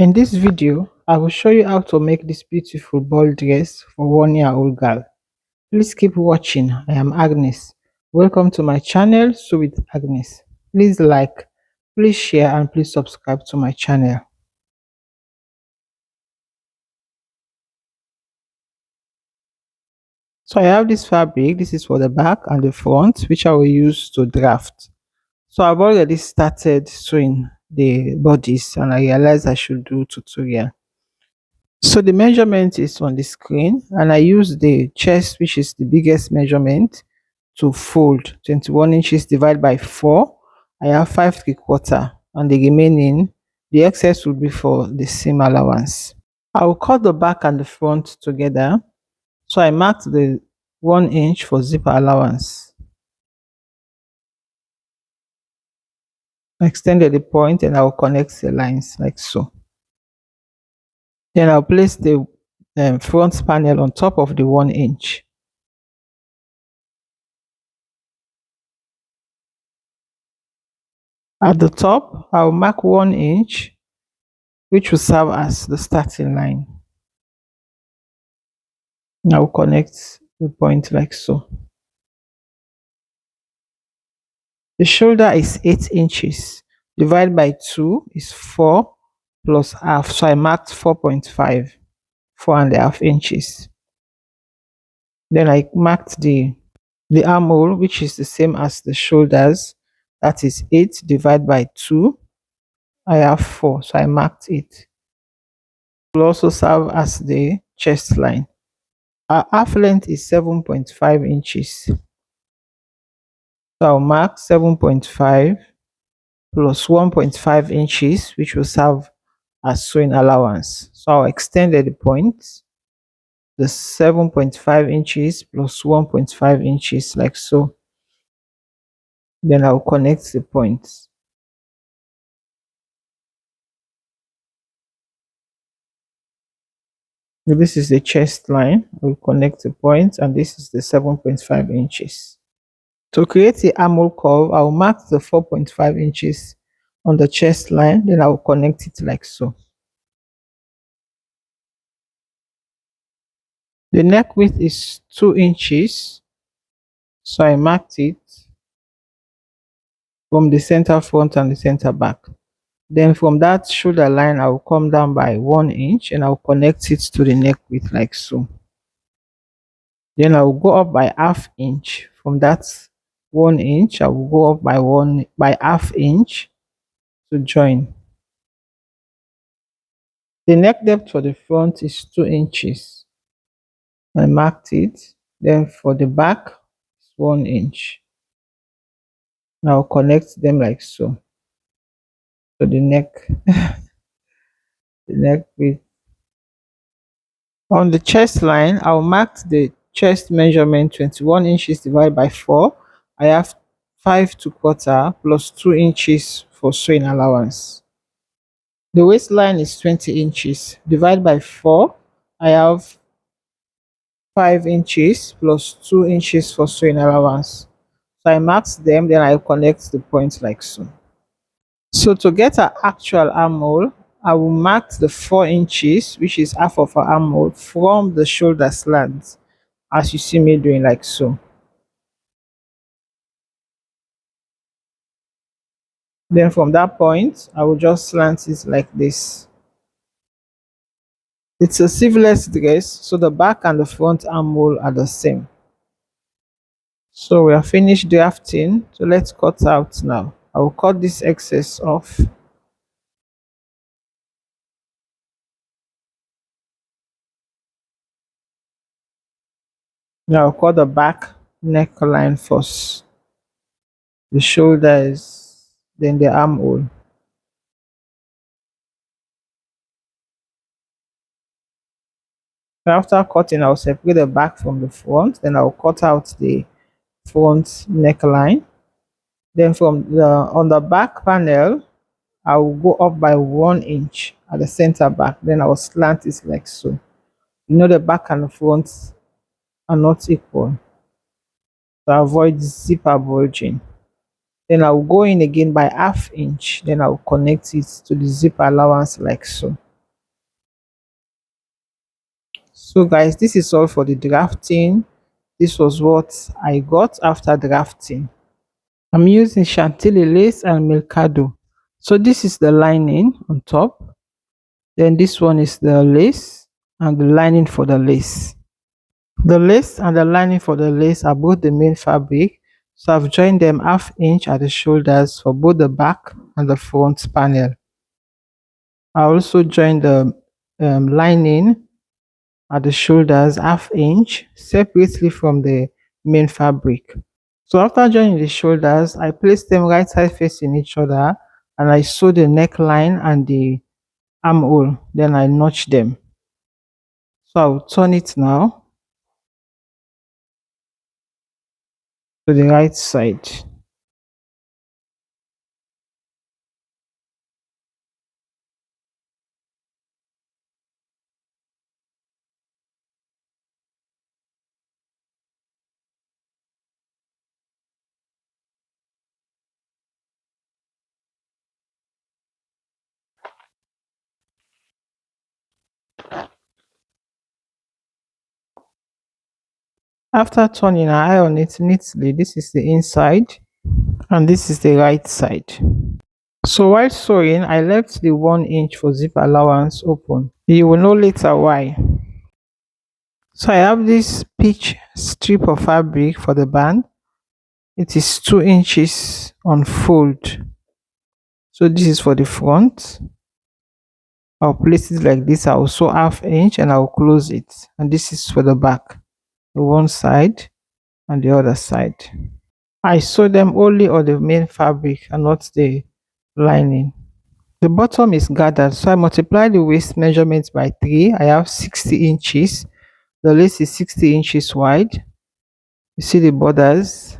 In this video, I will show you how to make this beautiful ball dress for 1-year-old girl. Please keep watching. I am Agnes. Welcome to my channel, Sew with Agnes. Please like, please share, and please subscribe to my channel. So I have this fabric. This is for the back and the front, which I will use to draft. So I've already started sewing the bodies, and I realized I should do tutorial. So the measurement is on the screen, and I use the chest, which is the biggest measurement, to fold 21 inches divided by 4. I have 5 3/4, and the remaining, the excess will be for the seam allowance. I will cut the back and the front together. So I marked the 1 inch for zipper allowance. I extended the point, and I will connect the lines like so. Then I'll place the front panel on top of the 1 inch. At the top, I'll mark 1 inch, which will serve as the starting line. I'll connect the point like so. The shoulder is 8 inches. Divided by 2 is 4 plus half. So I marked 4.5, 4.5 inches. Then I marked the armhole, which is the same as the shoulders. That is 8 divided by 2. I have 4, so I marked it. It will also serve as the chest line. Our half length is 7.5 inches. So I'll mark 7.5 plus 1.5 inches, which will serve as sewing allowance. So I'll extend the point, the 7.5 inches plus 1.5 inches like so. Then I'll connect the points. So this is the chest line. We'll connect the points, and this is the 7.5 inches. To create the armhole curve, I'll mark the 4.5 inches on the chest line, then I'll connect it like so. The neck width is 2 inches, so I marked it from the center front and the center back. Then from that shoulder line, I will come down by 1 inch, and I'll connect it to the neck width like so. Then I will go up by ½ inch. From that 1 inch, I will go up by ½ inch to join. The neck depth for the front is 2 inches. I marked it. Then for the back, it's 1 inch. Now I'll connect them like so. So the neck, the neck width. On the chest line, I'll mark the chest measurement 21 inches divided by 4. I have 5 2/4 plus 2 inches for sewing allowance. The waistline is 20 inches. Divided by 4, I have 5 inches plus 2 inches for sewing allowance. So I marked them, then I connect the points like so. So to get our actual armhole, I will mark the 4 inches, which is half of our armhole, from the shoulder slant, as you see me doing like so. Then from that point, I will just slant it like this. It's a sleeveless dress, so the back and the front armhole are the same. So we are finished drafting, so let's cut out now. I will cut this excess off. Now I'll cut the back neckline first, the shoulders, then the armhole. After cutting, I'll separate the back from the front, then I'll cut out the front neckline. Then from the on the back panel, I will go up by 1 inch at the center back, then I will slant it like so. You know, the back and the front are not equal, to avoid zipper bulging. Then I will go in again by ½ inch, then I will connect it to the zipper allowance like so. So guys, this is all for the drafting. This was what I got after drafting. I'm using Chantilly lace and Milcado. So this is the lining on top. Then this one is the lace and the lining for the lace. The lace and the lining for the lace are both the main fabric. So I've joined them ½ inch at the shoulders for both the back and the front panel. I also joined the lining at the shoulders ½ inch separately from the main fabric. So after joining the shoulders, I placed them right side facing each other and I sewed the neckline and the armhole. Then I notched them. So I'll turn it now to the right side. After turning, I iron it neatly. This is the inside and this is the right side. So while sewing, I left the 1 inch for zip allowance open. You will know later why. So I have this peach strip of fabric for the band. It is 2 inches on fold. So this is for the front. I'll place it like this. I'll sew ½ inch and I'll close it. And this is for the back, the one side and the other side. I sew them only on the main fabric and not the lining. The bottom is gathered, so I multiply the waist measurement by 3. I have 60 inches. The lace is 60 inches wide. You see the borders.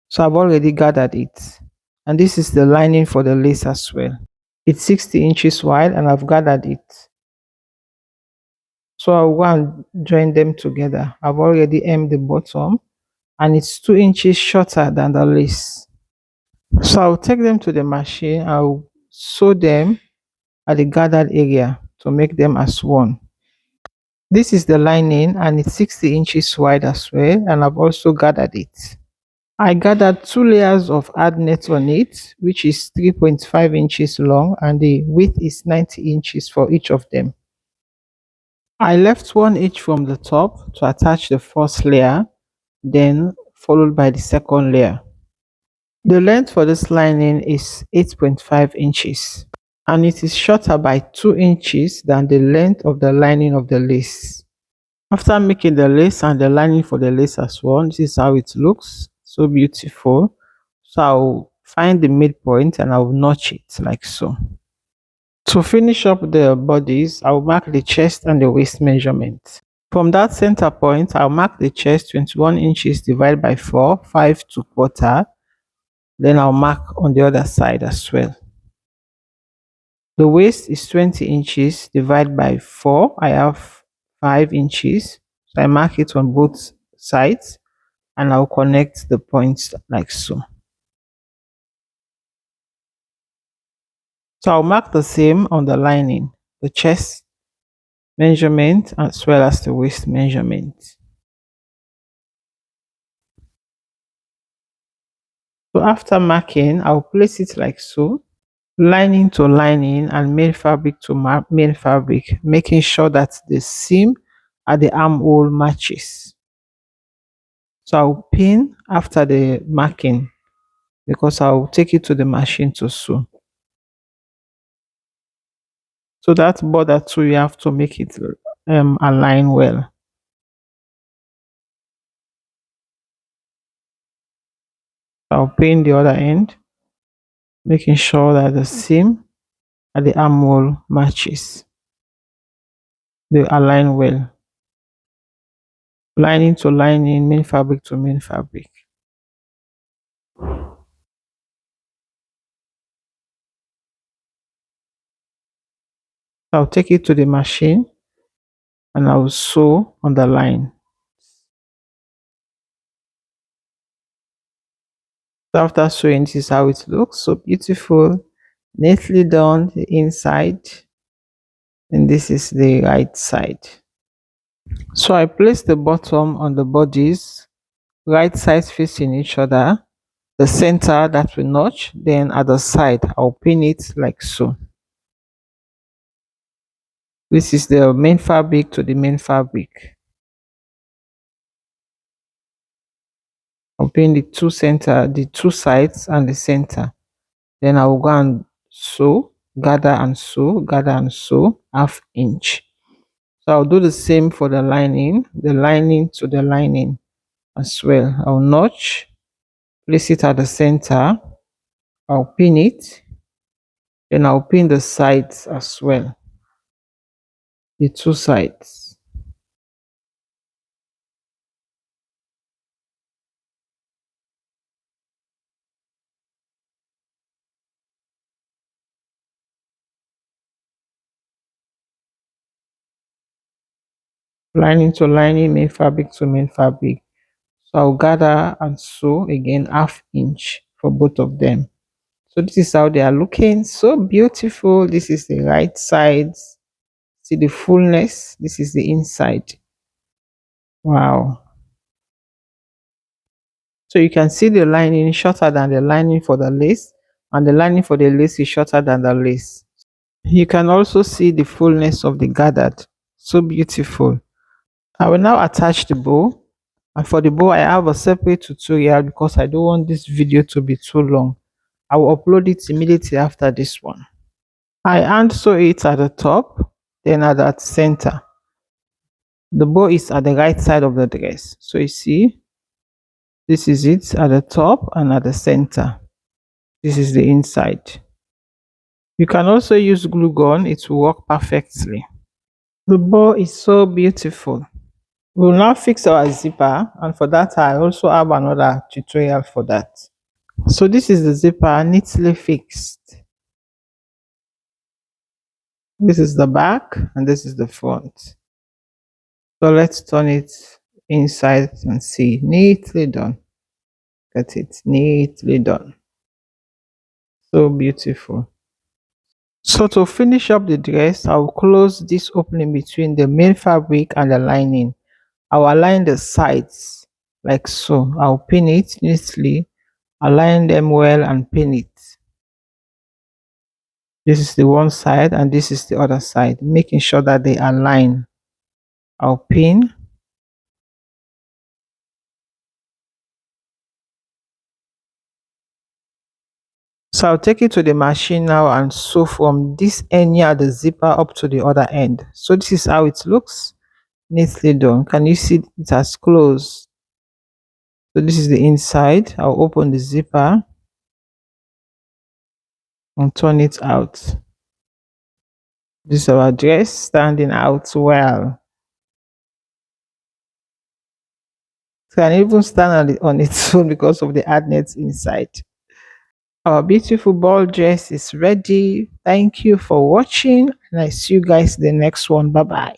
So I've already gathered it. And this is the lining for the lace as well. It's 60 inches wide and I've gathered it. So I'll go and join them together. I've already hemmed the bottom and it's 2 inches shorter than the lace. So I'll take them to the machine. I'll sew them at the gathered area to make them as one. This is the lining and it's 60 inches wide as well, and I've also gathered it. I gathered 2 layers of hard net on it, which is 3.5 inches long and the width is 90 inches for each of them. I left 1 inch from the top to attach the first layer, then followed by the second layer. The length for this lining is 8.5 inches and it is shorter by 2 inches than the length of the lining of the lace. After making the lace and the lining for the lace as well, this is how it looks. So beautiful. So I'll find the midpoint and I'll notch it like so. To finish up the bodies, I'll mark the chest and the waist measurement. From that center point, I'll mark the chest 21 inches divided by 4, 5 to quarter. Then I'll mark on the other side as well. The waist is 20 inches divided by 4. I have 5 inches. So I mark it on both sides and I'll connect the points like so. So I'll mark the same on the lining, the chest measurement as well as the waist measurement. So after marking, I'll place it like so, lining to lining and main fabric to main fabric, making sure that the seam at the armhole matches. So I'll pin after the marking because I'll take it to the machine to sew. So that border too, you have to make it align well. I'll pin the other end, making sure that the seam at the armhole matches. They align well. Lining to lining, main fabric to main fabric. I'll take it to the machine and I'll sew on the line. So after sewing, this is how it looks. So beautiful, neatly done the inside, and this is the right side. So I place the bottom on the bodies, right sides facing each other, the center that will notch, then at the side I'll pin it like so. This is the main fabric to the main fabric. I'll pin the two sides and the center. Then I will go and sew, gather and sew half inch. So I'll do the same for the lining to the lining as well. I'll notch, place it at the center, I'll pin it, then I'll pin the sides as well, the two sides. Lining to lining, main fabric to main fabric. So I'll gather and sew again half inch for both of them. So this is how they are looking. So beautiful. This is the right side. See the fullness. This is the inside. Wow. So you can see the lining shorter than the lining for the lace, and the lining for the lace is shorter than the lace. You can also see the fullness of the gathered. So beautiful. I will now attach the bow. And for the bow, I have a separate tutorial because I don't want this video to be too long. I will upload it immediately after this one. I hand sew it at the top, then at the center. The bow is at the right side of the dress. So you see, this is it at the top and at the center. This is the inside. You can also use glue gun, it will work perfectly. The bow is so beautiful. We'll now fix our zipper, and for that I also have another tutorial for that. So this is the zipper neatly fixed. This is the back and this is the front. So let's turn it inside and see. Neatly done. Get it? Neatly done. So beautiful. So to finish up the dress, I will close this opening between the main fabric and the lining. I will align the sides like so. I'll pin it neatly, align them well and pin it. This is the one side and this is the other side, making sure that they align. I'll pin. So I'll take it to the machine now and sew from this end near the zipper up to the other end. So this is how it looks, neatly done. Can you see it has closed? So this is the inside. I'll open the zipper and turn it out. This is our dress standing out well. It can even stand on its own because of the hardness inside. Our beautiful ball dress is ready. Thank you for watching, and I see you guys in the next one. Bye bye.